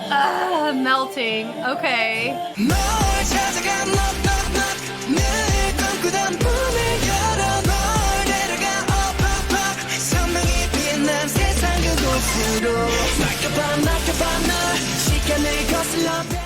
Melting. Okay.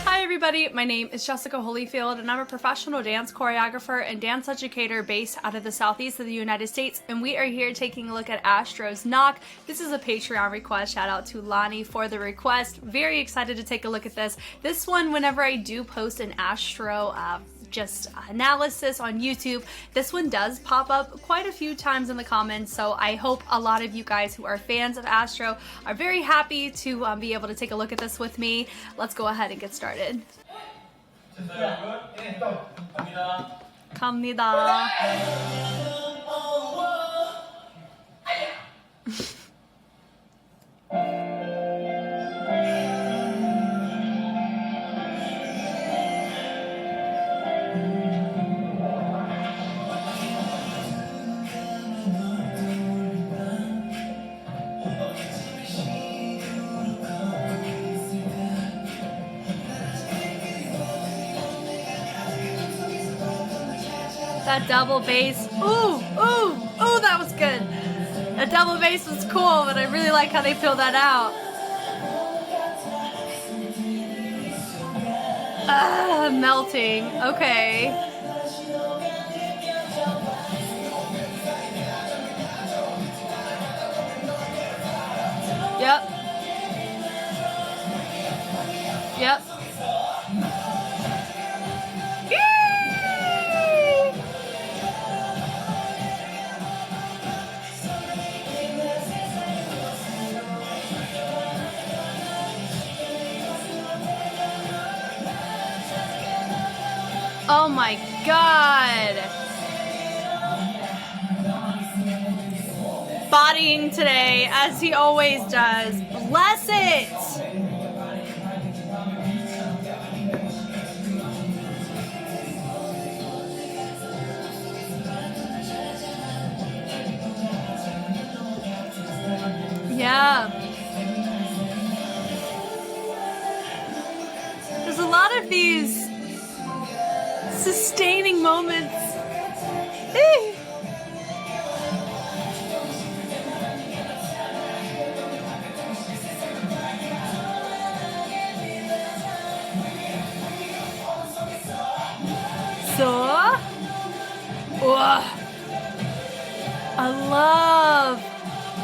Hi everybody, my name is Jessica Holyfield and I'm a professional dance choreographer and dance educator based out of the southeast of the United States, and we are here taking a look at Astro's Knock. This is a Patreon request. Shout out to Lonnie for the request. Very excited to take a look at this. This one, whenever I do post an Astro just analysis on YouTube, this one does pop up quite a few times in the comments, so I hope a lot of you guys who are fans of Astro are very happy to be able to take a look at this with me. Let's go ahead and get started. 갑니다. That double bass, ooh, that was good. That double bass was cool, but I really like how they fill that out. Melting, okay. Yep. Yep. Oh my God. Bodying today, as he always does. Bless it. Yeah. There's a lot of these sustaining moments. So, I love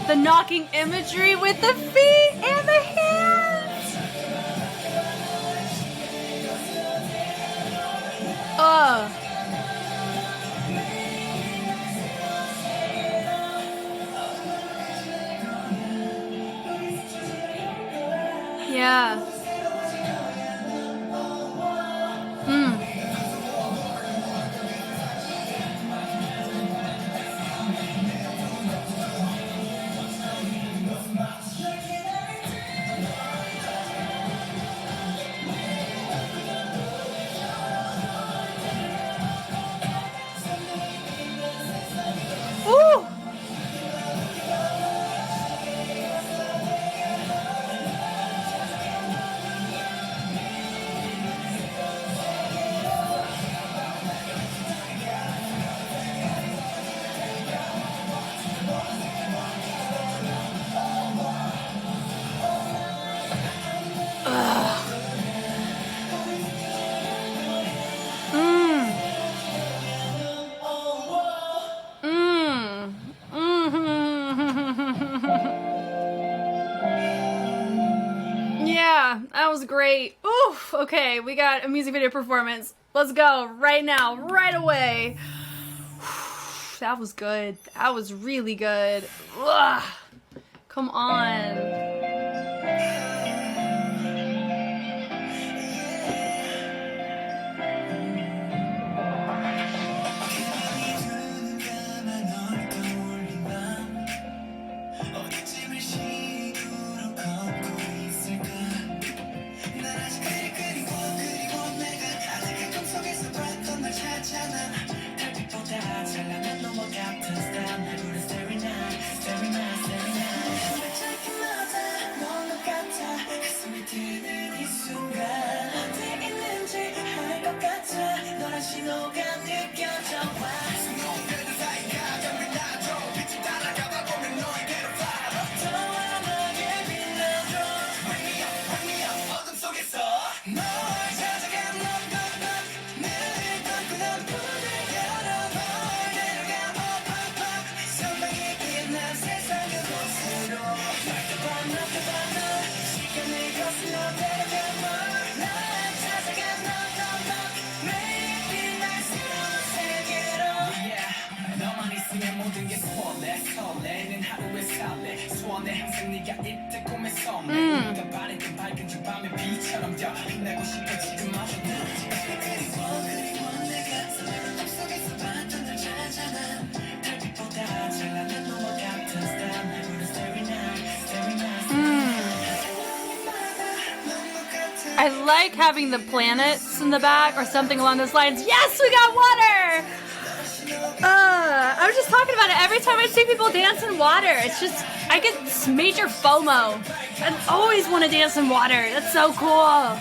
the knocking imagery with the feet and the hands. Yeah. Yeah, that was great. Oof, okay, we got a music video performance. Let's go right now, right away. That was good. That was really good. Ugh. Come on. I like having the planets in the back or something along those lines. Yes, we got water! I was just talking about it. Every time I see people dance in water, it's just, I get major FOMO. I always want to dance in water. That's so cool.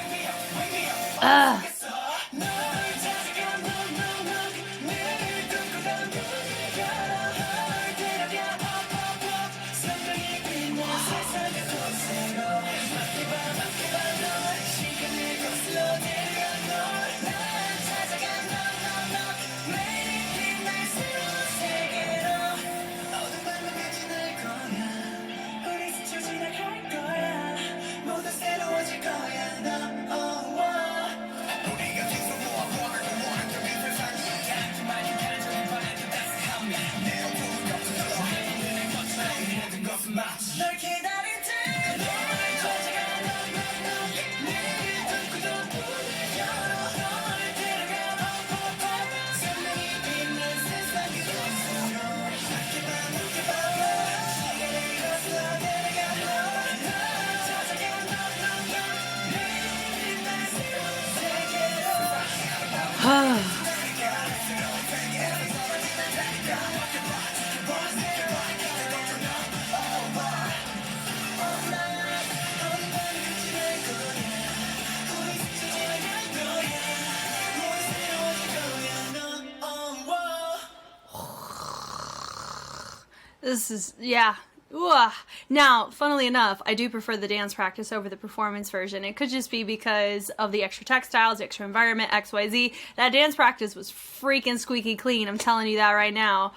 This is, yeah. Ooh. Now, funnily enough, I do prefer the dance practice over the performance version. It could just be because of the extra textiles, extra environment, XYZ. That dance practice was freaking squeaky clean. I'm telling you that right now.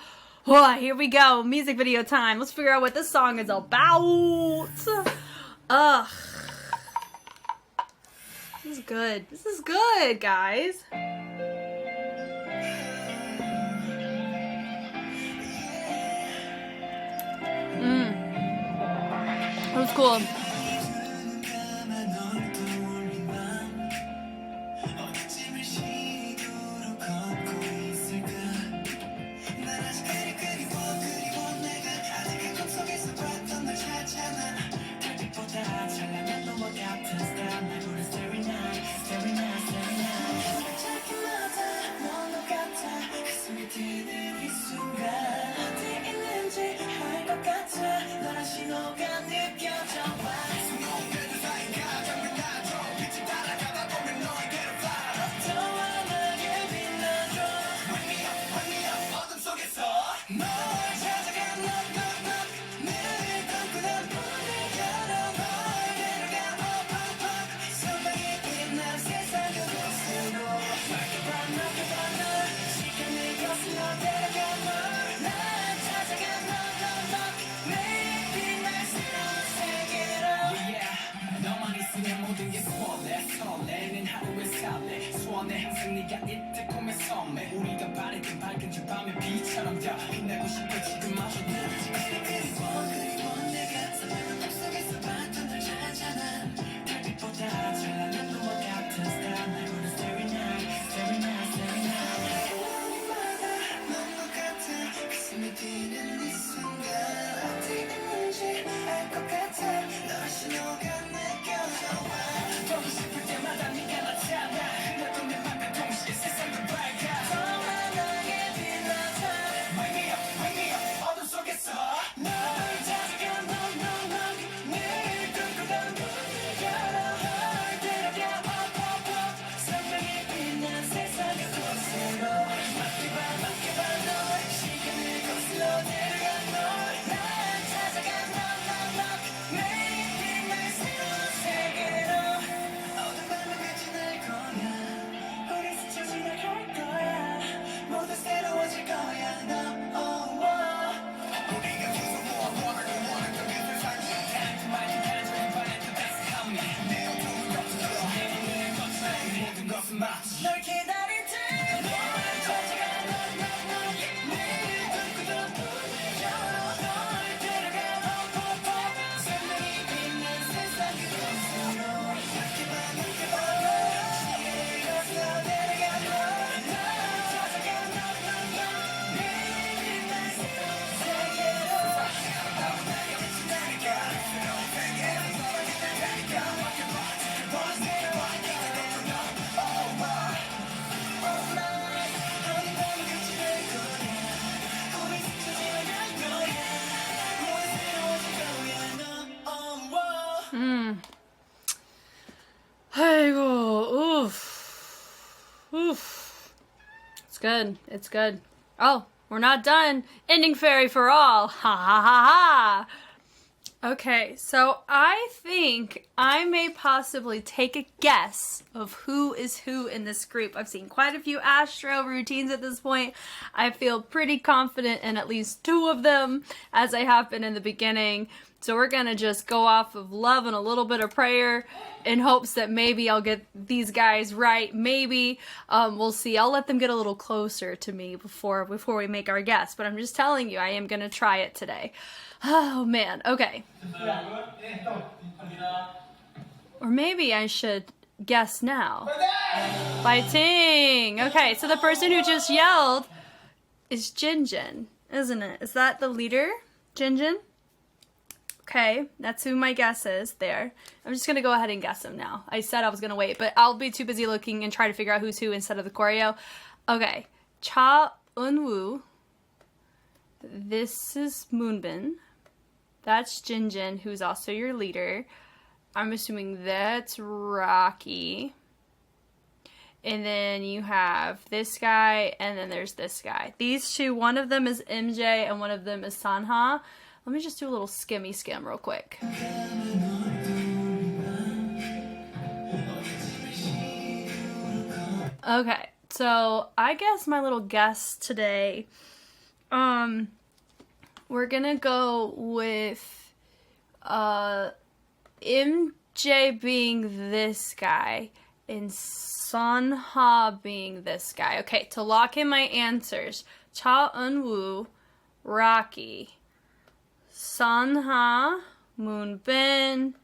Oh, here we go. Music video time. Let's figure out what this song is about. Ugh. This is good. This is good, guys. That was cool. 아이고, oof. It's good. It's good. Oh, we're not done. Ending fairy for all. Ha ha ha ha. Okay, so I think I may possibly take a guess of who is who in this group. I've seen quite a few Astro routines at this point. I feel pretty confident in at least 2 of them, as I have been in the beginning. So we're gonna just go off of love and a little bit of prayer in hopes that maybe I'll get these guys right. Maybe. We'll see. I'll let them get a little closer to me before we make our guess. But I'm just telling you, I am gonna try it today. Oh man, okay. Or maybe I should guess now. Fighting! Okay, so the person who just yelled is Jinjin, isn't it? Is that the leader? Jinjin? Okay, that's who my guess is there. I'm just gonna go ahead and guess him now. I said I was gonna wait, but I'll be too busy looking and try to figure out who's who instead of the choreo. Okay, Cha Eun-woo. This is Moonbin. That's Jinjin, who's also your leader. I'm assuming that's Rocky. And then you have this guy, and then there's this guy. These 2, one of them is MJ, and one of them is Sanha. Let me just do a little skimmy skim real quick. Okay, so I guess my little guess today, we're gonna go with MJ being this guy and Sanha being this guy. Okay, to lock in my answers, Cha Eun-woo, Rocky, Sanha, Moonbin,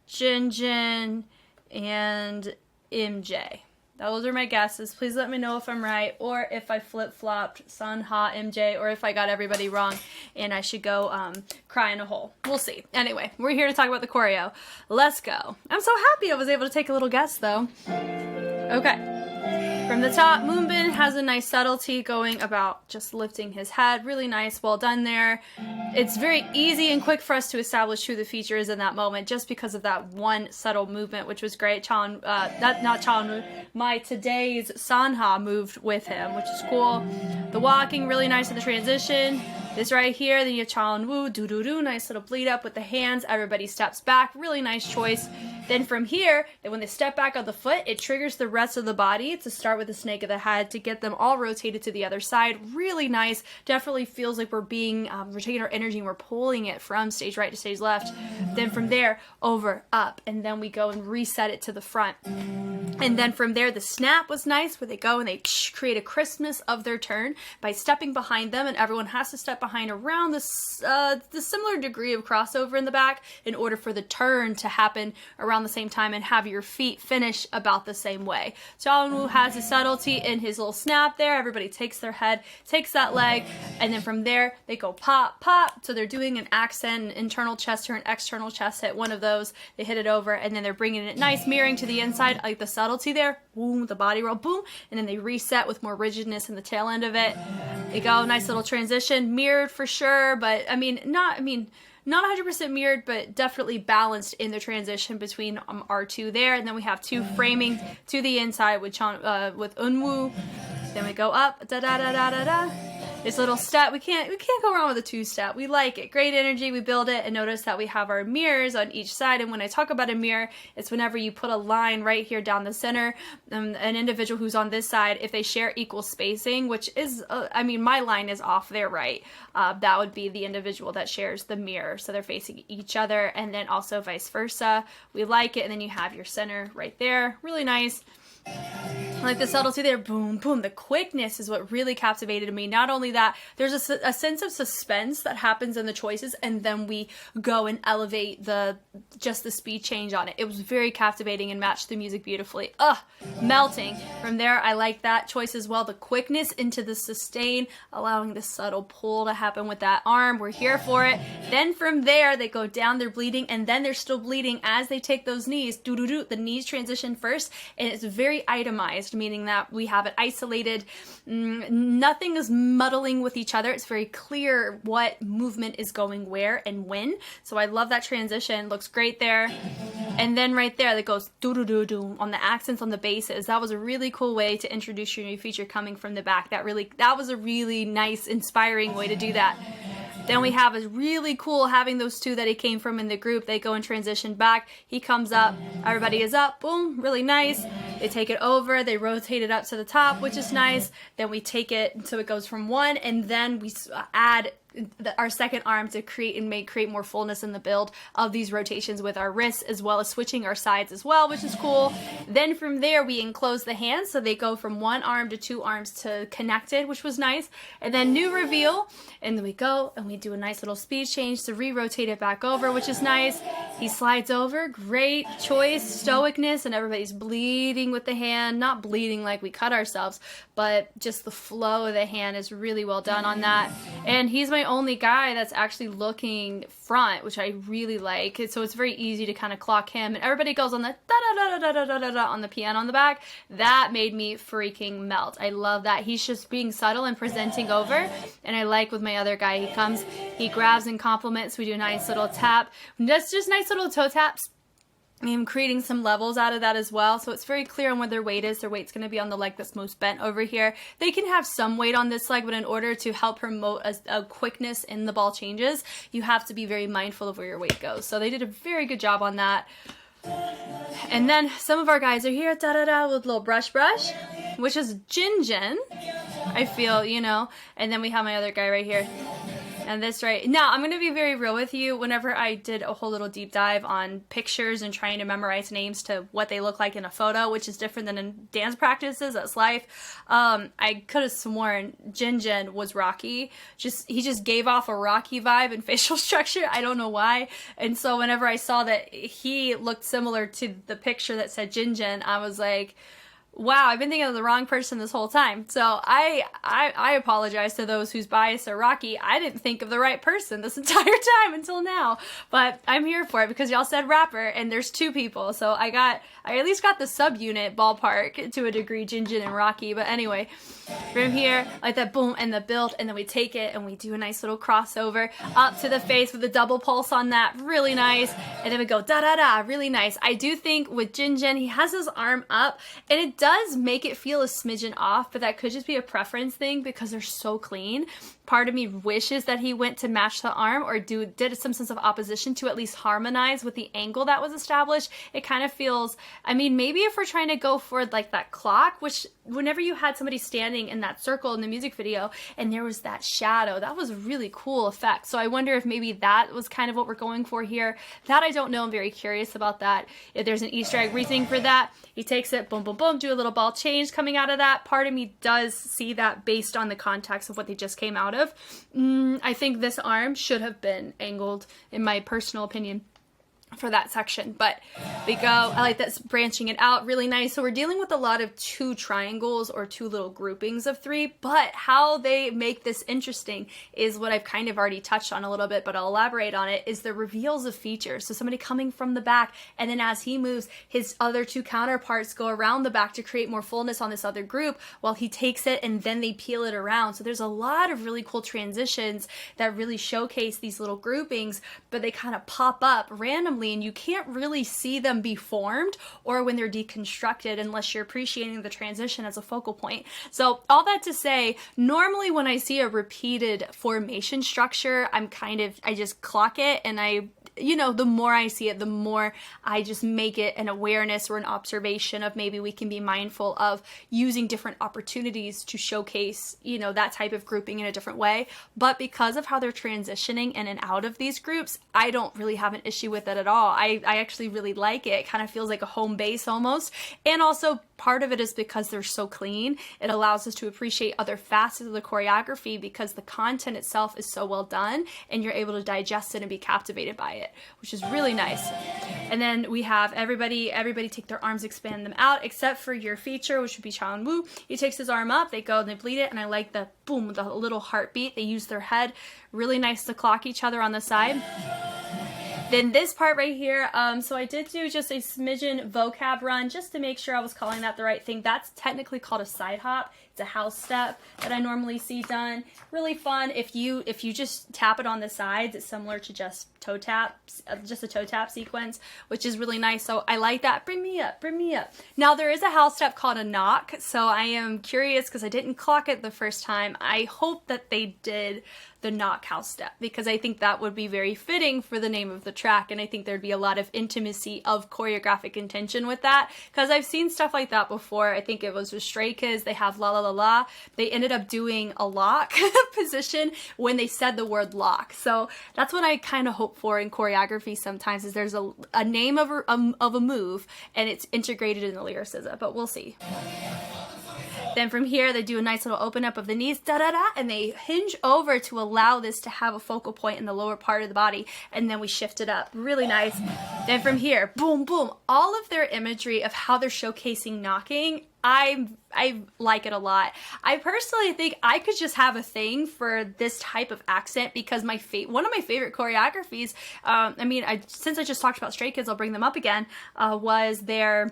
Jinjin, and MJ. Those are my guesses. Please let me know if I'm right, or if I flip-flopped Sanha, MJ, or if I got everybody wrong and I should go cry in a hole. We'll see. Anyway, we're here to talk about the choreo. Let's go. I'm so happy I was able to take a little guess, though. Okay. From the top, Moonbin has a nice subtlety going about just lifting his head. Really nice. Well done there. It's very easy and quick for us to establish who the feature is in that moment just because of that one subtle movement, which was great. My today's Sanha moved with him, which is cool. The walking, really nice in the transition. This right here, then you have Cha Eun-woo, do-do-do, nice little bleed up with the hands. Everybody steps back, really nice choice. Then from here, when they step back on the foot, it triggers the rest of the body to start with the snake of the head to get them all rotated to the other side. Really nice. Definitely feels like we're being, we're taking our energy and we're pulling it from stage right to stage left. Then from there, over, up, and then we go and reset it to the front. And then from there, the snap was nice, where they go and they create a crispness of their turn by stepping behind them, and everyone has to step behind around the similar degree of crossover in the back in order for the turn to happen around the same time and have your feet finish about the same way. Cha Eun-woo has a subtlety in his little snap there. Everybody takes their head, takes that leg, and then from there, they go pop, pop. So they're doing an accent, an internal chest turn, external chest hit, one of those. They hit it over, and then they're bringing it nice, mirroring to the inside, like the subtlety there. Boom, the body roll, boom, and then they reset with more rigidness in the tail end of it. They go, nice little transition, mirrored for sure, but not 100% mirrored, but definitely balanced in the transition between our 2 there. And then we have 2 framing to the inside with Eun-woo. Then we go up, da da da da da da. This little step, we can't go wrong with a 2-step. We like it. Great energy, we build it, and notice that we have our mirrors on each side. And when I talk about a mirror, it's whenever you put a line right here down the center, an individual who's on this side, if they share equal spacing, which is, my line is off there, right? That would be the individual that shares the mirror. So they're facing each other, and then also vice versa. We like it, and then you have your center right there. Really nice. Like the subtlety there, boom, boom. The quickness is what really captivated me. Not only that, there's a sense of suspense that happens in the choices, and then we go and elevate just the speed change on it. It was very captivating and matched the music beautifully. Melting. From there, I like that choice as well. The quickness into the sustain, allowing the subtle pull to happen with that arm. We're here for it. Then from there, they go down, they're bleeding, and then they're still bleeding as they take those knees. Do-do-do. The knees transition first, and it's very very itemized, meaning that we have it isolated. Nothing is muddling with each other. It's very clear what movement is going where and when. So I love that transition. Looks great there. And then right there, that goes do-do-do-do on the accents on the basses. That was a really cool way to introduce your new feature coming from the back. That was a really nice, inspiring way to do that. Then we have is really cool having those two that he came from in the group. They go and transition back. He comes up. Everybody is up. Boom. Really nice. They take it over. They rotate it up to the top, which is nice. Then we take it so it goes from one, and then we add our second arm to create more fullness in the build of these rotations with our wrists, as well as switching our sides as well, which is cool. Then from there we enclose the hands, so they go from one arm to two arms to connected, which was nice. And then new reveal, and then we go and we do a nice little speed change to re-rotate it back over, which is nice. He slides over. Great choice, stoicness, and everybody's bleeding with the hand. Not bleeding like we cut ourselves, but just the flow of the hand is really well done on that. And he's my only guy that's actually looking front, which I really like. So it's very easy to kind of clock him, and everybody goes on the da-da-da-da-da-da-da on the piano on the back. That made me freaking melt. I love that. He's just being subtle and presenting over, and I like with my other guy, he comes, he grabs and compliments. We do a nice little tap. That's just nice little toe taps. I'm creating some levels out of that as well, so it's very clear on where their weight is. Their weight's going to be on the leg that's most bent over here. They can have some weight on this leg, but in order to help promote a quickness in the ball changes, you have to be very mindful of where your weight goes. So they did a very good job on that. And then some of our guys are here, da-da-da, with a little brush, which is Jin, I feel, you know. And then we have my other guy right here. And this right now, I'm going to be very real with you. Whenever I did a whole little deep dive on pictures and trying to memorize names to what they look like in a photo, which is different than in dance practices, that's life. I could have sworn Jin was Rocky. He just gave off a Rocky vibe and facial structure. I don't know why. And so whenever I saw that he looked similar to the picture that said Jin, I was like, wow, I've been thinking of the wrong person this whole time. So I apologize to those whose bias are Rocky. I didn't think of the right person this entire time until now. But I'm here for it because y'all said rapper, and there's two people. So I at least got the subunit ballpark to a degree, Jin and Rocky. But anyway, from here, like that boom and the build, and then we take it and we do a nice little crossover up to the face with a double pulse on that. Really nice. And then we go da-da-da. Really nice. I do think with Jin, he has his arm up, and it does make it feel a smidgen off, but that could just be a preference thing because they're so clean. Part of me wishes that he went to match the arm or did some sense of opposition to at least harmonize with the angle that was established. It kind of feels, I mean, maybe if we're trying to go for like that clock, which whenever you had somebody standing in that circle in the music video and there was that shadow, that was a really cool effect. So I wonder if maybe that was kind of what we're going for here. That I don't know. I'm very curious about that. If there's an Easter egg reasoning for that, he takes it, boom, boom, boom, do a little ball change coming out of that. Part of me does see that based on the context of what they just came out of. I think this arm should have been angled, in my personal opinion, for that section, but we go, I like that branching it out, really nice. So we're dealing with a lot of two triangles or two little groupings of three, but how they make this interesting is what I've kind of already touched on a little bit, but I'll elaborate on it, is the reveals of features. So somebody coming from the back, and then as he moves, his other two counterparts go around the back to create more fullness on this other group while he takes it and then they peel it around. So there's a lot of really cool transitions that really showcase these little groupings, but they kind of pop up randomly and you can't really see them be formed or when they're deconstructed unless you're appreciating the transition as a focal point. So all that to say, normally when I see a repeated formation structure, I just clock it, and the more I see it, the more I just make it an awareness or an observation of maybe we can be mindful of using different opportunities to showcase, that type of grouping in a different way. But because of how they're transitioning in and out of these groups, I don't really have an issue with it at all. I actually really like it. It kind of feels like a home base almost. And also part of it is because they're so clean. It allows us to appreciate other facets of the choreography because the content itself is so well done and you're able to digest it and be captivated by it, which is really nice. And then we have everybody take their arms, expand them out, except for your feature, which would be Chan Woo. He takes his arm up, they go and they bleed it, and I like the boom, the little heartbeat. They use their head. Really nice to clock each other on the side. Then this part right here, so I did do just a smidgen vocab run just to make sure I was calling that the right thing. That's technically called a side hop. It's a house step that I normally see done. Really fun. If you just tap it on the sides, it's similar to just toe taps, just a toe tap sequence, which is really nice. So I like that. Bring me up, bring me up. Now there is a house step called a knock. So I am curious because I didn't clock it the first time. I hope that they did the knock house step because I think that would be very fitting for the name of the track, and I think there'd be a lot of intimacy of choreographic intention with that because I've seen stuff like that before. I think it was with Stray Kids. They have La La La La. They ended up doing a lock position when they said the word lock. So that's what I kind of hope for in choreography sometimes, is there's a name of a move and it's integrated in the lyricism, but we'll see. Then from here, they do a nice little open up of the knees, da-da-da, and they hinge over to allow this to have a focal point in the lower part of the body, and then we shift it up. Really nice. Then from here, boom, boom. All of their imagery of how they're showcasing knocking, I like it a lot. I personally think I could just have a thing for this type of accent because one of my favorite choreographies, since I just talked about Stray Kids, I'll bring them up again, was their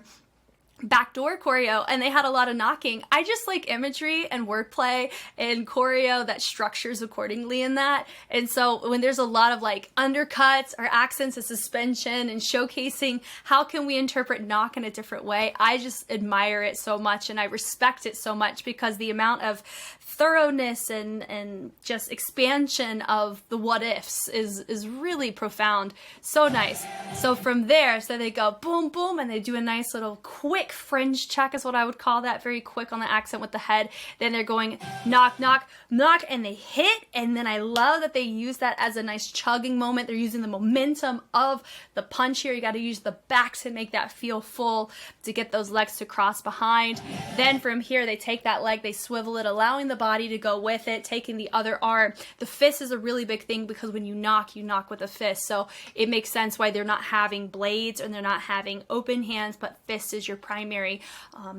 backdoor choreo, and they had a lot of knocking. I just like imagery and wordplay and choreo that structures accordingly in that. And so when there's a lot of like undercuts or accents of suspension and showcasing how can we interpret knock in a different way, I just admire it so much and I respect it so much because the amount of thoroughness and just expansion of the what ifs is really profound. So nice. So from there, so they go boom, boom, and they do a nice little quick fringe check is what I would call that, very quick on the accent with the head. Then they're going knock, knock, knock, and they hit, and then I love that they use that as a nice chugging moment. They're using the momentum of the punch here. You got to use the back to make that feel full, to get those legs to cross behind. Then from here, they take that leg, they swivel it, allowing the body to go with it, taking the other arm. The fist is a really big thing because when you knock with a fist, so it makes sense why they're not having blades and they're not having open hands, but fist is your primary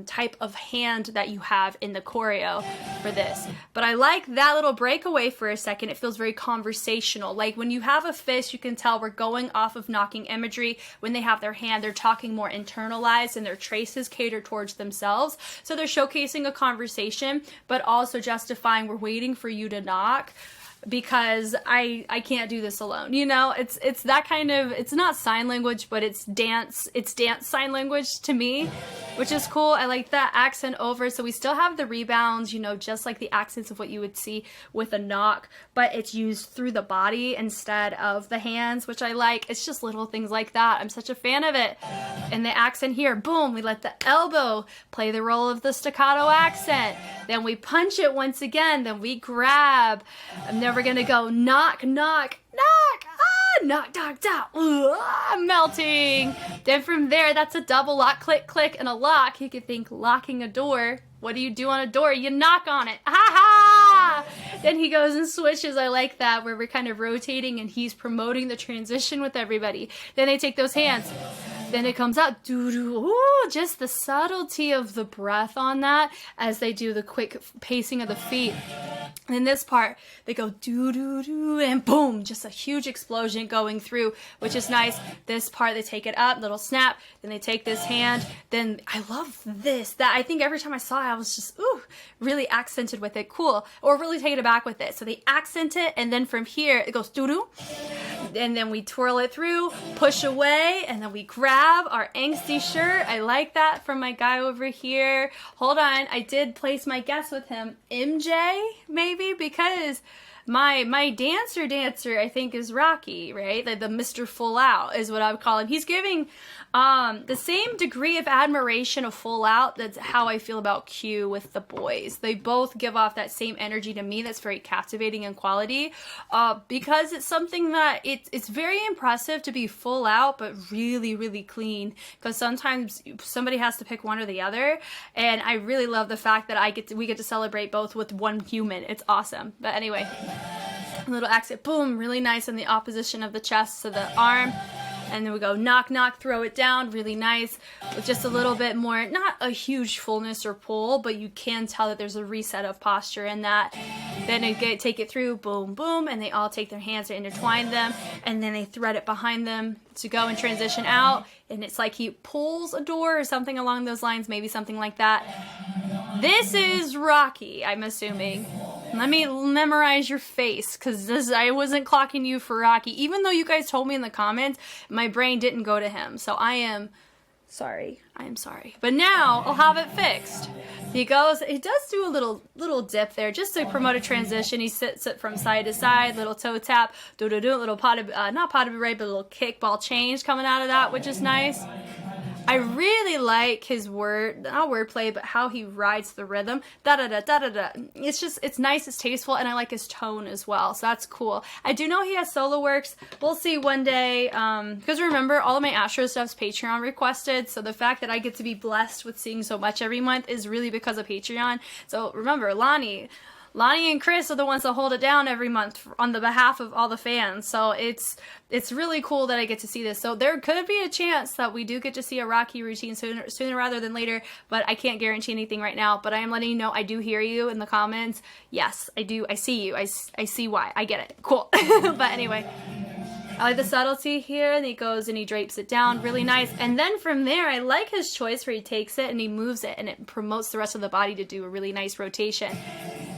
type of hand that you have in the choreo for this. But I like that little breakaway for a second. It feels very conversational. Like when you have a fist, you can tell we're going off of knocking imagery. When they have their hand, they're talking more internalized and their traces cater towards themselves. So they're showcasing a conversation, but also justifying we're waiting for you to knock because I can't do this alone. You know, it's that kind of, it's not sign language, but it's dance sign language to me, which is cool. I like that accent over. So we still have the rebounds, you know, just like the accents of what you would see with a knock, but it's used through the body instead of the hands, which I like. It's just little things like that. I'm such a fan of it. And the accent here, boom, we let the elbow play the role of the staccato accent. Then we punch it once again, then we grab, and then we're gonna go knock, knock, knock, knock, knock, knock, melting. Then from there, that's a double lock, click, click, and a lock. You could think locking a door. What do you do on a door? You knock on it. Ha ha! Then he goes and switches. I like that, where we're kind of rotating and he's promoting the transition with everybody. Then they take those hands. Then it comes out, doo-doo. Ooh, just the subtlety of the breath on that as they do the quick pacing of the feet. And in this part, they go doo-doo-doo, and boom, just a huge explosion going through, which is nice. This part, they take it up, little snap, then they take this hand. Then I love this. That I think every time I saw it, I was just, ooh, really accented with it. Cool. Or really taken aback with it. So they accent it, and then from here, it goes doo-doo. And then we twirl it through, push away, and then we grab our angsty shirt. I like that from my guy over here. Hold on, I did place my guess with him. MJ, maybe, because my dancer I think is Rocky, right? Like the Mr. Full Out is what I would call him. He's giving the same degree of admiration of Full Out. That's how I feel about Q with the boys. They both give off that same energy to me that's very captivating in quality, because it's something that it's very impressive to be full out but really, really clean, because sometimes somebody has to pick one or the other, and I really love the fact that we get to celebrate both with one human. It's awesome. But anyway, a little accent, boom, really nice in the opposition of the chest to the arm. And then we go knock, knock, throw it down, really nice, with just a little bit more, not a huge fullness or pull, but you can tell that there's a reset of posture in that. Then they take it through, boom, boom, and they all take their hands and intertwine them, and then they thread it behind them to go and transition out. And it's like he pulls a door or something along those lines, maybe something like that. This is Rocky, I'm assuming. Let me memorize your face, because I wasn't clocking you for Rocky. Even though you guys told me in the comments, my brain didn't go to him. So I am sorry. I am sorry. But now I'll have it fixed. He does do a little dip there just to promote a transition. He sits it from side to side, little toe tap, little not pas de bourrée, but a little kickball change coming out of that, which is nice. I really like his not wordplay, but how he rides the rhythm. Da-da-da-da-da-da. It's nice, it's tasteful, and I like his tone as well, so that's cool. I do know he has solo works. We'll see one day, because remember, all of my Astro stuff's Patreon requested, so the fact that I get to be blessed with seeing so much every month is really because of Patreon. So remember, Lonnie and Chris are the ones that hold it down every month on the behalf of all the fans. So it's really cool that I get to see this. So there could be a chance that we do get to see a Rocky routine sooner rather than later, but I can't guarantee anything right now. But I am letting you know I do hear you in the comments. Yes, I do. I see you. I see why. I get it. Cool. But anyway, I like the subtlety here, and he goes and he drapes it down really nice. And then from there, I like his choice where he takes it and he moves it, and it promotes the rest of the body to do a really nice rotation.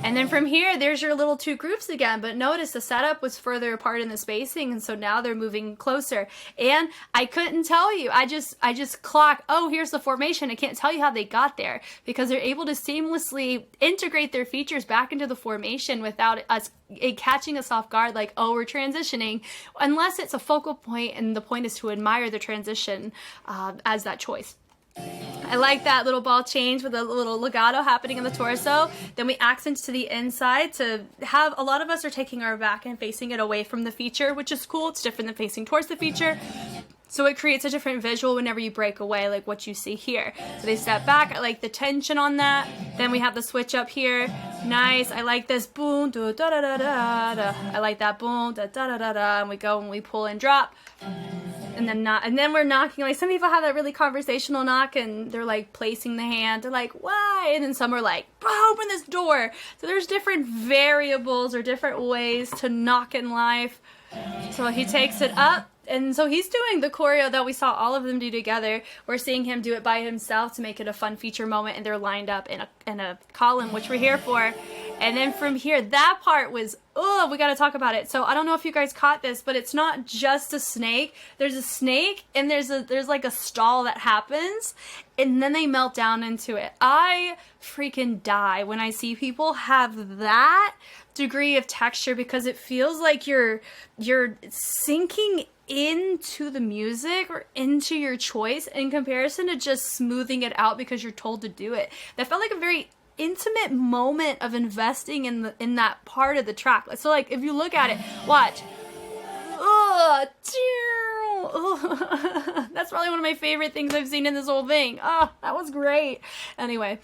And then from here, there's your little two groups again, but notice the setup was further apart in the spacing, and so now they're moving closer. And I couldn't tell you, I just clock, oh, here's the formation. I can't tell you how they got there, because they're able to seamlessly integrate their features back into the formation without us catching us off guard, like, oh, we're transitioning, unless it's a focal point and the point is to admire the transition as that choice. I like that little ball change with a little legato happening in the torso. Then we accent to the inside to have, a lot of us are taking our back and facing it away from the feature, which is cool. It's different than facing towards the feature. So it creates a different visual whenever you break away, like what you see here. So they step back. I like the tension on that. Then we have the switch up here. Nice. I like this boom, da da da da da. I like that boom, da da da da da. And we go and we pull and drop. And then we're knocking, like some people have that really conversational knock and they're like placing the hand, they're like, why? And then some are like, open this door. So there's different variables or different ways to knock in life. So he takes it up, and so he's doing the choreo that we saw all of them do together. We're seeing him do it by himself to make it a fun feature moment, and they're lined up in a column, which we're here for. And then from here, that part was, oh, we got to talk about it. So I don't know if you guys caught this, but it's not just a snake. There's a snake, and there's like a stall that happens, and then they melt down into it. I freaking die when I see people have that degree of texture, because it feels like you're sinking into the music or into your choice in comparison to just smoothing it out because you're told to do it. That felt like a very intimate moment of investing in that part of the track. So like if you look at it, watch. That's probably one of my favorite things I've seen in this whole thing. Oh, that was great. Anyway,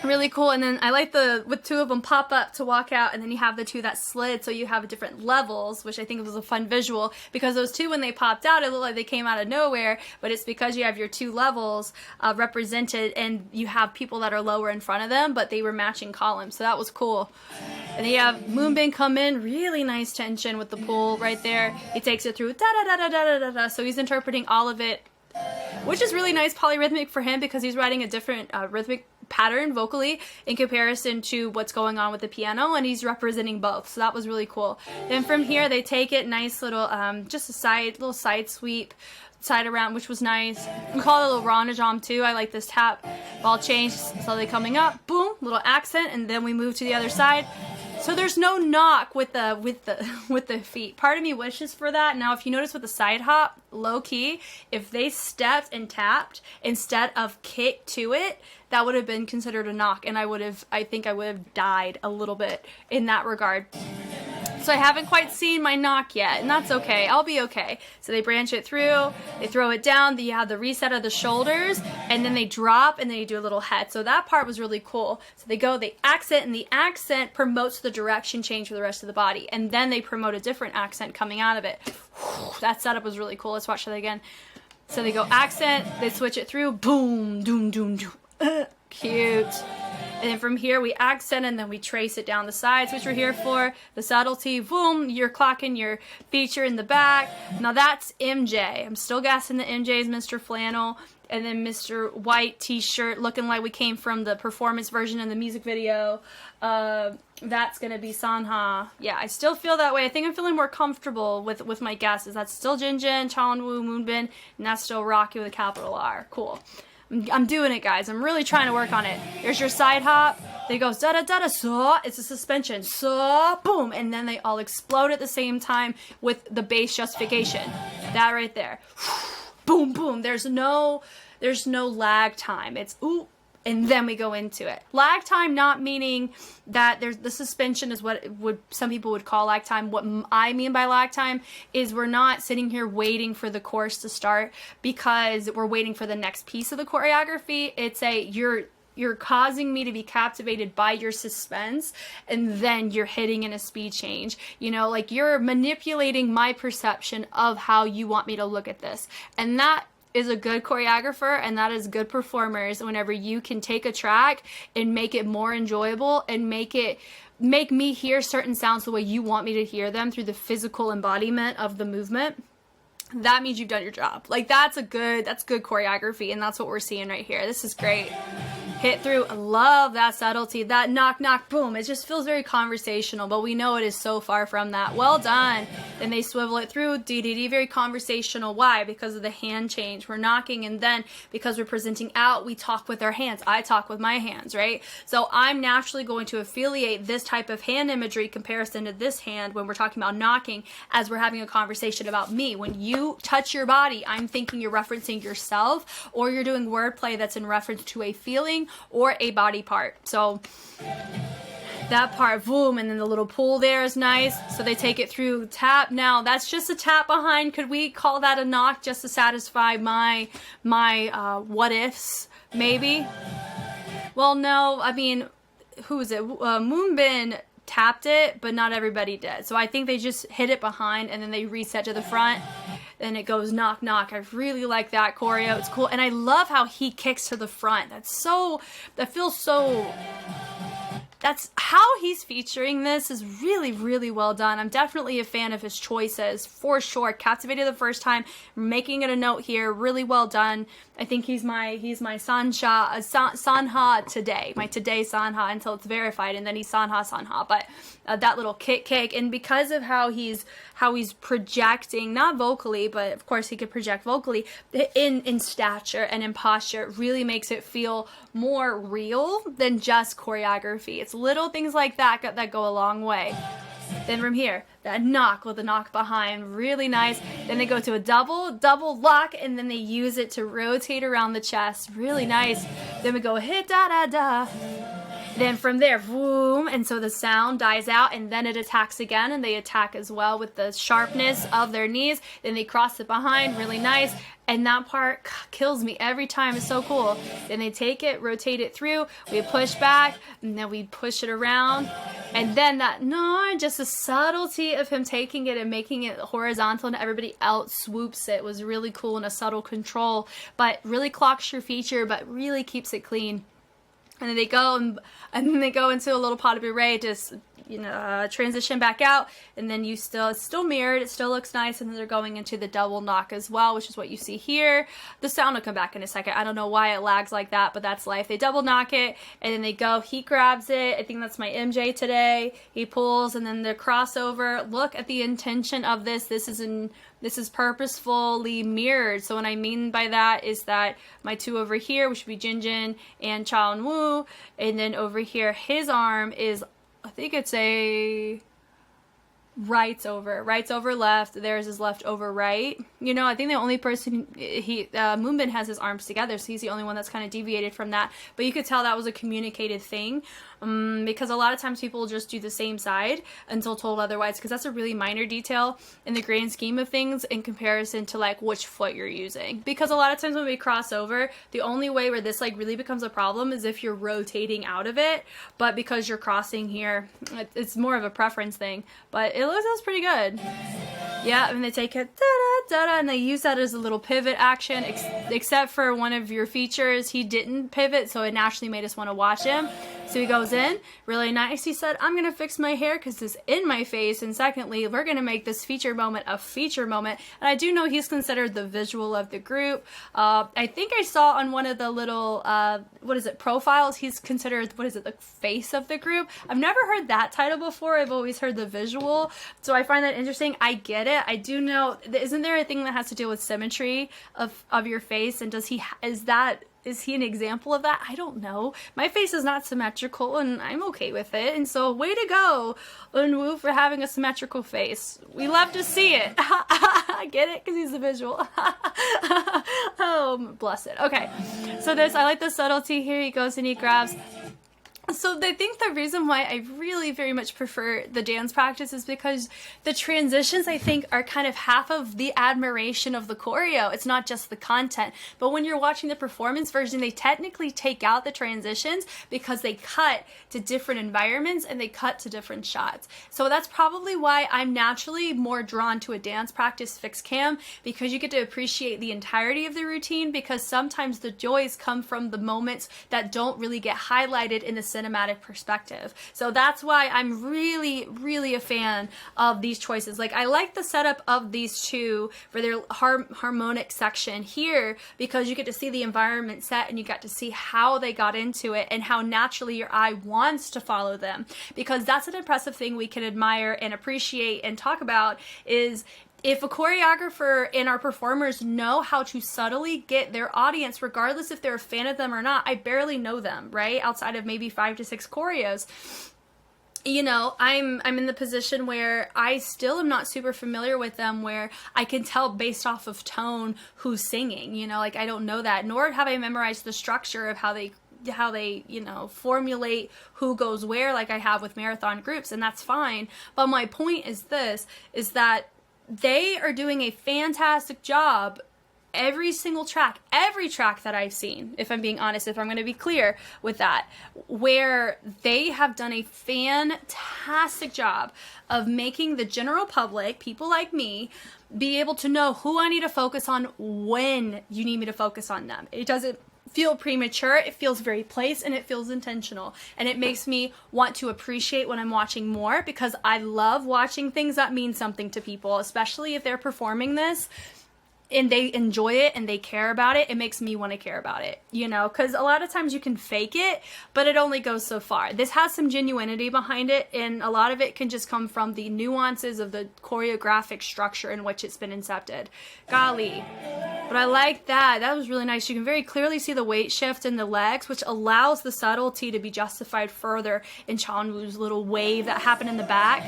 really cool. And then I like with two of them pop up to walk out, and then you have the two that slid, so you have different levels, which I think was a fun visual, because those two, when they popped out, it looked like they came out of nowhere, but it's because you have your two levels represented, and you have people that are lower in front of them, but they were matching columns, so that was cool. And then you have Moonbin come in, really nice tension with the pull right there. He takes it through da-da-da-da-da-da-da, so he's interpreting all of it, which is really nice polyrhythmic for him, because he's writing a different rhythmic pattern vocally in comparison to what's going on with the piano, and he's representing both, so that was really cool. Then from here they take it nice little just a little side sweep side around, which was nice. We call it a little Ranajam too. I like this tap ball change, slowly coming up, boom, little accent, and then we move to the other side. So there's no knock with the feet. Part of me wishes for that. Now, if you notice with the side hop, low key, if they stepped and tapped instead of kick to it, that would have been considered a knock, and I think I would have died a little bit in that regard. So I haven't quite seen my knock yet, and that's okay. I'll be okay. So they branch it through, they throw it down, you have the reset of the shoulders, and then they drop, and then you do a little head. So that part was really cool. So they accent, and the accent promotes the direction change for the rest of the body, and then they promote a different accent coming out of it. That setup was really cool. Let's watch that again. So they go accent, they switch it through, boom, doom, doom, doom. Cute. And then from here we accent and then we trace it down the sides, which we're here for. The subtlety, boom, you're clocking your feature in the back. Now that's MJ. I'm still guessing the MJ is Mr. Flannel. And then Mr. White t-shirt looking like we came from the performance version in the music video. That's gonna be Sanha. Yeah, I still feel that way. I think I'm feeling more comfortable with my guesses. That's still Jinjin, Chanwoo, Moonbin, and that's still Rocky with a capital R. Cool. I'm doing it, guys. I'm really trying to work on it. Here's your side hop. They go da da da da so. It's a suspension. So boom, and then they all explode at the same time with the bass justification. That right there. Boom, boom. There's no lag time. It's ooh, and then we go into it. Lag time not meaning that there's the suspension is what some people would call lag time. What I mean by lag time is we're not sitting here waiting for the course to start because we're waiting for the next piece of the choreography. It's you're causing me to be captivated by your suspense, and then you're hitting in a speed change. You know, like you're manipulating my perception of how you want me to look at this. And that is a good choreographer, and that is good performers whenever you can take a track and make it more enjoyable and make me hear certain sounds the way you want me to hear them through the physical embodiment of the movement. That means you've done your job. Like that's good choreography, and that's what we're seeing right here. This is great. Hit through. I love that subtlety. That knock, knock, boom. It just feels very conversational, but we know it is so far from that. Well done. Then they swivel it through. DDD, very conversational. Why? Because of the hand change. We're knocking, and then because we're presenting out, we talk with our hands. I talk with my hands, right? So I'm naturally going to affiliate this type of hand imagery comparison to this hand when we're talking about knocking as we're having a conversation about me. When you touch your body, I'm thinking you're referencing yourself, or you're doing wordplay that's in reference to a feeling or a body part. So that part, boom, and then the little pull there is nice. So they take it through tap. Now that's just a tap behind. Could we call that a knock just to satisfy my what ifs? Maybe. Well, no. I mean, who is it? Moonbin tapped it, but not everybody did. So I think they just hit it behind and then they reset to the front. Then it goes knock, knock. I really like that choreo. It's cool. And I love how he kicks to the front. That feels so... That's how he's featuring this is really, really well done. I'm definitely a fan of his choices, for sure. Captivated the first time, making it a note here, really well done. I think he's my Sanha today, my today Sanha until it's verified, and then he's Sanha. But that little kick, and because of how he's projecting, not vocally, but of course he could project vocally, in stature and in posture, it really makes it feel more real than just choreography. It's little things like that go a long way. Then from here, that knock with the knock behind, really nice. Then they go to a double lock, and then they use it to rotate around the chest, really nice. Then we go hit da da da. Then from there, boom, and so the sound dies out, and then it attacks again, and they attack as well with the sharpness of their knees. Then they cross it behind, really nice, and that part kills me every time. It's so cool. Then they take it, rotate it through, we push back, and then we push it around, and then just the subtlety of him taking it and making it horizontal, and everybody else swoops it was really cool, and a subtle control, but really clocks your feature, but really keeps it clean. And then they go into a little pot of beret, just transition back out, and then it's still mirrored, it still looks nice, and then they're going into the double knock as well, which is what you see here. The sound will come back in a second. I don't know why it lags like that, but that's life. They double knock it, and then they go, he grabs it. I think that's my MJ today. He pulls, and then the crossover. Look at the intention of this. This is purposefully mirrored. So what I mean by that is that my two over here, which would be Jinjin and Chanwoo, and then over here, his arm is, I think it's a rights over left. Theirs is left over right. I think the only person Moonbin has his arms together, so he's the only one that's kind of deviated from that. But you could tell that was a communicated thing. Because a lot of times people just do the same side until told otherwise, because that's a really minor detail in the grand scheme of things in comparison to like which foot you're using. Because a lot of times when we cross over, the only way where this like really becomes a problem is if you're rotating out of it, but because you're crossing here, it's more of a preference thing, but it looks pretty good. Yeah, and they take it da-da-da-da, and they use that as a little pivot action, except for one of your features, he didn't pivot, so it naturally made us want to watch him. So he goes in, really nice. He said, I'm going to fix my hair because it's in my face. And secondly, we're going to make this feature moment a feature moment. And I do know he's considered the visual of the group. I think I saw on one of the little, profiles, he's considered, the face of the group. I've never heard that title before. I've always heard the visual. So I find that interesting. I get it. I do know, isn't there a thing that has to do with symmetry of your face? And is he an example of that? I don't know. My face is not symmetrical and I'm okay with it. And so way to go, Unwoo, for having a symmetrical face. We love to see it. I get it? Because he's the visual. Oh, bless it. Okay. So I like the subtlety here. He goes and he grabs. So I think the reason why I really very much prefer the dance practice is because the transitions, I think, are kind of half of the admiration of the choreo. It's not just the content. But when you're watching the performance version, they technically take out the transitions because they cut to different environments and they cut to different shots. So that's probably why I'm naturally more drawn to a dance practice fixed cam, because you get to appreciate the entirety of the routine, because sometimes the joys come from the moments that don't really get highlighted in the cinematic perspective. So that's why I'm really, really a fan of these choices. Like, I like the setup of these two for their harmonic section here, because you get to see the environment set and you got to see how they got into it and how naturally your eye wants to follow them. Because that's an impressive thing we can admire and appreciate and talk about, is if a choreographer and our performers know how to subtly get their audience, regardless if they're a fan of them or not. I barely know them, right? Outside of maybe 5 to 6 choreos. You know, I'm in the position where I still am not super familiar with them, where I can tell based off of tone who's singing, you know, like I don't know that, nor have I memorized the structure of how they formulate who goes where, like I have with marathon groups, and that's fine. But my point is that they are doing a fantastic job every single track, every track that I've seen, if I'm being honest, if I'm going to be clear with that, where they have done a fantastic job of making the general public, people like me, be able to know who I need to focus on when you need me to focus on them. It doesn't feel premature, it feels very placed, and it feels intentional, and it makes me want to appreciate when I'm watching more, because I love watching things that mean something to people, especially if they're performing this and they enjoy it and they care about it. It makes me want to care about it, you know, because a lot of times you can fake it, but it only goes so far. This has some genuinity behind it, and a lot of it can just come from the nuances of the choreographic structure in which it's been incepted. Golly. But I like that. That was really nice. You can very clearly see the weight shift in the legs, which allows the subtlety to be justified further in Chanwoo's little wave that happened in the back.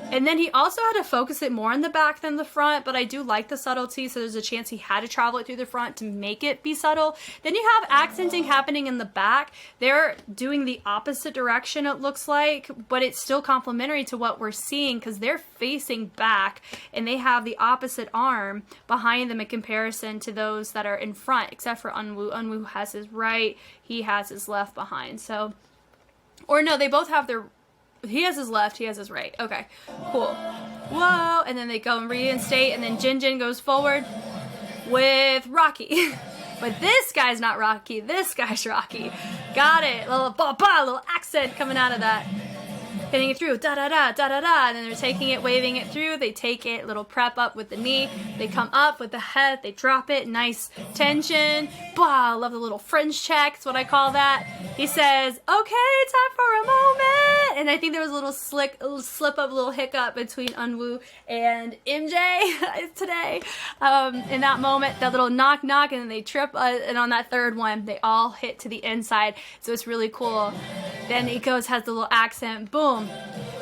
And then he also had to focus it more in the back than the front, but I do like the subtlety, so there's a chance he had to travel it through the front to make it be subtle. Then you have accenting happening in the back. They're doing the opposite direction, it looks like, but it's still complementary to what we're seeing, because they're facing back and they have the opposite arm behind them in comparison to those that are in front, except for Unwoo. Unwoo has his right, he has his left behind. So, or no, they both have their, he has his left, he has his right. Okay, cool. Whoa, and then they go and reinstate, and then Jin Jin goes forward with Rocky. But this guy's not Rocky, this guy's Rocky. Got it, little ba-ba, little accent coming out of that. Hitting it through, da-da-da, da-da-da, and then they're taking it, waving it through. They take it, little prep up with the knee. They come up with the head, they drop it, nice tension. Bah, love the little fringe check, that's what I call that. He says, okay, time for a moment. And I think there was a little slip up, little hiccup between Unwoo and MJ today. In that moment, that little knock, knock, and then they trip, and on that third one, they all hit to the inside. So it's really cool. Then he goes, has the little accent, boom.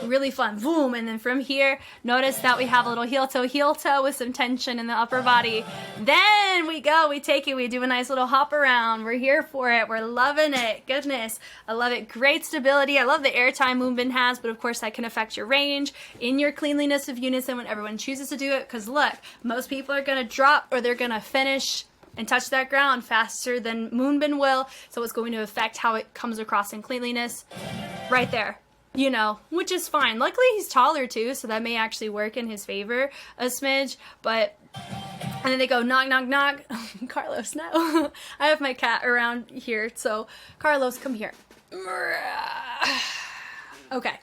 Really fun, boom, and then from here, notice that we have a little heel toe with some tension in the upper body. Then we go, we take it, we do a nice little hop around. We're here for it, we're loving it. Goodness, I love it. Great stability. I love the airtime Moonbin has, but of course that can affect your range in your cleanliness of unison when everyone chooses to do it, because look, most people are going to drop or they're going to finish and touch that ground faster than Moonbin will, so it's going to affect how it comes across in cleanliness right there. You know, which is fine. Luckily, he's taller too, so that may actually work in his favor a smidge, but... And then they go knock, knock, knock. Carlos, no. I have my cat around here, so Carlos, come here. Okay.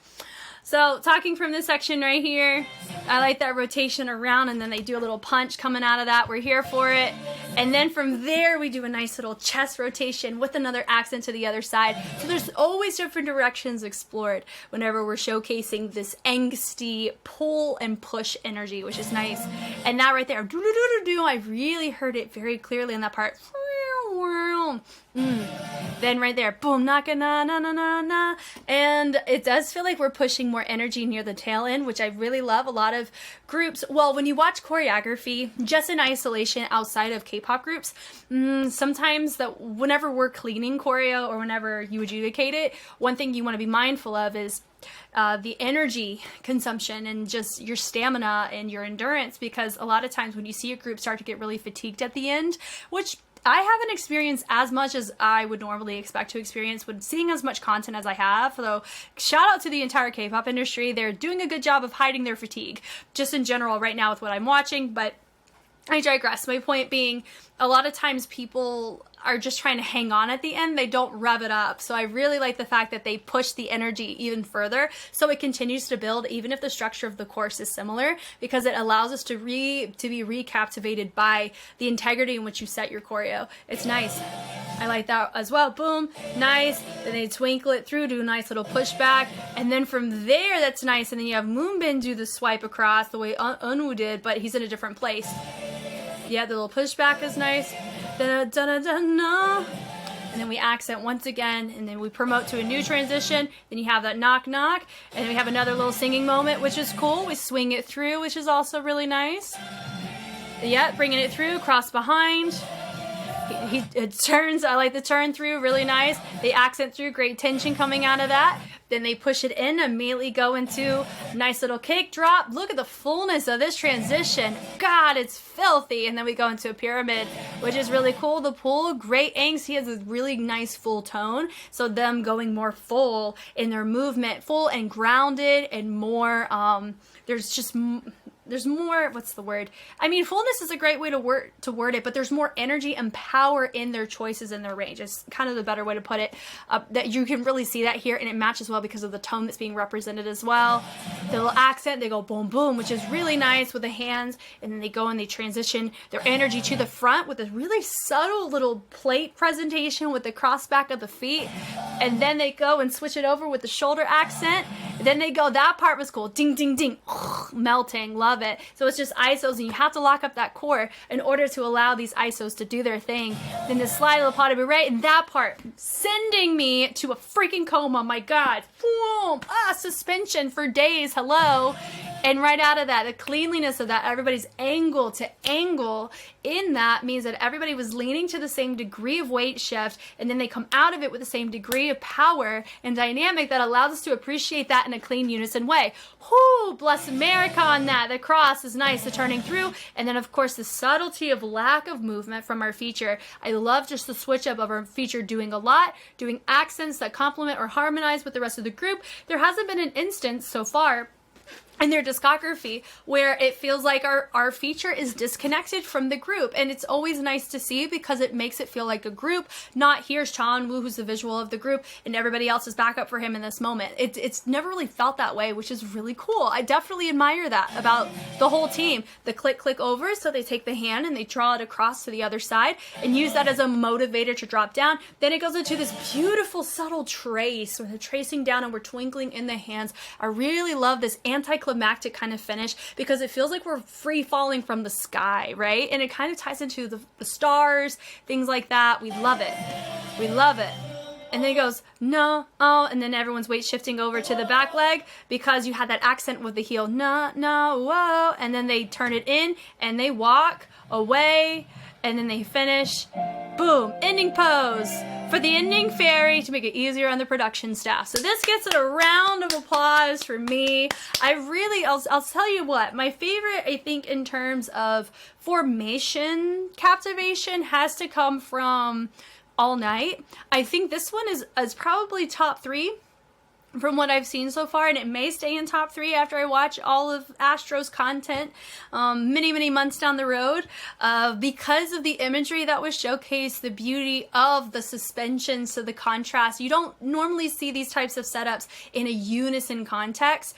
So talking from this section right here, I like that rotation around, and then they do a little punch coming out of that. We're here for it. And then from there, we do a nice little chest rotation with another accent to the other side. So there's always different directions explored whenever we're showcasing this angsty pull and push energy, which is nice. And that right there, I really heard it very clearly in that part. Then right there, boom, naka na na na na na, and it does feel like we're pushing more energy near the tail end, which I really love. A lot of groups, well, when you watch choreography just in isolation outside of K-pop groups, sometimes that whenever we're cleaning choreo or whenever you adjudicate it, one thing you want to be mindful of is the energy consumption and just your stamina and your endurance, because a lot of times when you see a group start to get really fatigued at the end, which I haven't experienced as much as I would normally expect to experience with seeing as much content as I have. So shout out to the entire K-pop industry. They're doing a good job of hiding their fatigue, just in general right now with what I'm watching, but I digress. My point being, a lot of times people are just trying to hang on at the end. They don't rev it up. So I really like the fact that they push the energy even further so it continues to build, even if the structure of the course is similar, because it allows us to be recaptivated by the integrity in which you set your choreo. It's nice. I like that as well. Boom, nice. Then they twinkle it through, do a nice little pushback, and then from there, that's nice. And then you have Moonbin do the swipe across the way Unwoo did, but he's in a different place. Yeah, the little pushback is nice. Da-da-da-da-da. And then we accent once again, and then we promote to a new transition. Then you have that knock knock, and then we have another little singing moment, which is cool. We swing it through, which is also really nice. Yeah, bringing it through, cross behind. It turns, I like the turn through, really nice. They accent through, great tension coming out of that. Then they push it in, immediately go into nice little kick drop. Look at the fullness of this transition. God, it's filthy. And then we go into a pyramid, which is really cool. The pull, great angst. He has a really nice full tone. So them going more full in their movement, full and grounded and more, there's more, what's the word? I mean, fullness is a great way to word it, but there's more energy and power in their choices and their range. It's kind of the better way to put it. That you can really see that here, and it matches well because of the tone that's being represented as well. The little accent, they go boom, boom, which is really nice with the hands, and then they go and they transition their energy to the front with a really subtle little plate presentation with the cross back of the feet, and then they go and switch it over with the shoulder accent. Then they go, that part was cool, ding, ding, ding, melting, love it. So it's just ISOs, and you have to lock up that core in order to allow these ISOs to do their thing. Then the slide of the pot of right, and that part sending me to a freaking coma. My God, boom, suspension for days. Hello. And right out of that, the cleanliness of that, everybody's angle to angle in that means that everybody was leaning to the same degree of weight shift, and then they come out of it with the same degree of power and dynamic that allows us to appreciate that in a clean unison way. Whoo, bless America on that. The cross is nice, the turning through, and then of course the subtlety of lack of movement from our feature. I love just the switch up of our feature doing a lot, doing accents that complement or harmonize with the rest of the group. There hasn't been an instance so far in their discography where it feels like our feature is disconnected from the group, and it's always nice to see because it makes it feel like a group, not here's Chanwoo, who's the visual of the group, and everybody else is back up for him in this moment. It's never really felt that way, which is really cool. I definitely admire that about the whole team. The click over, so they take the hand and they draw it across to the other side and use that as a motivator to drop down. Then it goes into this beautiful subtle trace where they're tracing down and we're twinkling in the hands. I really love this anticlimactic kind of finish because it feels like we're free falling from the sky, right? And it kind of ties into the stars, things like that. We love it. We love it. And then it goes, no, oh, and then everyone's weight shifting over to the back leg because you had that accent with the heel, no, no, whoa, and then they turn it in and they walk away and then they finish, boom, ending pose for the ending fairy to make it easier on the production staff. So this gets a round of applause for me. I'll tell you what, my favorite, I think, in terms of formation captivation has to come from All Night. I think this one is probably top 3 from what I've seen so far, and it may stay in top 3 after I watch all of Astro's content many months down the road, because of the imagery that was showcased, the beauty of the suspensions to the contrast. You don't normally see these types of setups in a unison context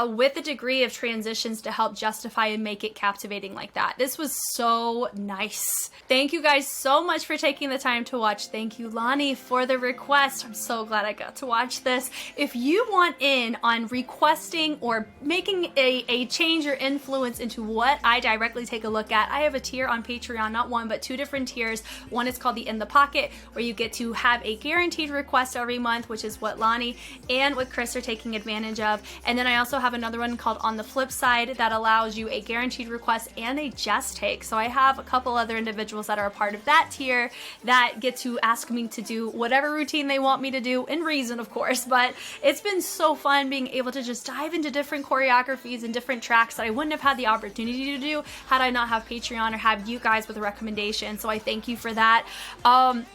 with a degree of transitions to help justify and make it captivating like that. This was so nice. Thank you guys so much for taking the time to watch. Thank you, Lonnie, for the request. I'm so glad I got to watch this. If you want in on requesting or making a change or influence into what I directly take a look at, I have a tier on Patreon, not one, but 2 different tiers. One is called the In the Pocket, where you get to have a guaranteed request every month, which is what Lonnie and what Chris are taking advantage of. And then I also have another one called On the Flip Side that allows you a guaranteed request and a just take. So I have a couple other individuals that are a part of that tier that get to ask me to do whatever routine they want me to do, in reason, of course. But it's been so fun being able to just dive into different choreographies and different tracks that I wouldn't have had the opportunity to do had I not have Patreon or have you guys with a recommendation. So I thank you for that.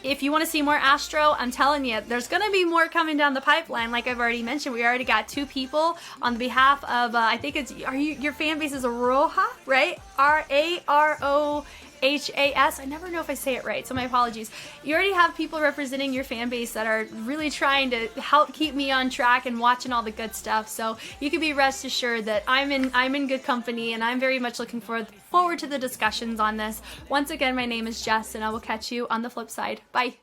If you want to see more Astro, I'm telling you, there's going to be more coming down the pipeline. Like I've already mentioned, we already got 2 people on behalf of, I think it's, your fan base is Aroha, right? Arohas. I never know if I say it right, so my apologies. You already have people representing your fan base that are really trying to help keep me on track and watching all the good stuff. So you can be rest assured that I'm in good company, and I'm very much looking forward to the discussions on this. Once again, my name is Jess, and I will catch you on the flip side. Bye.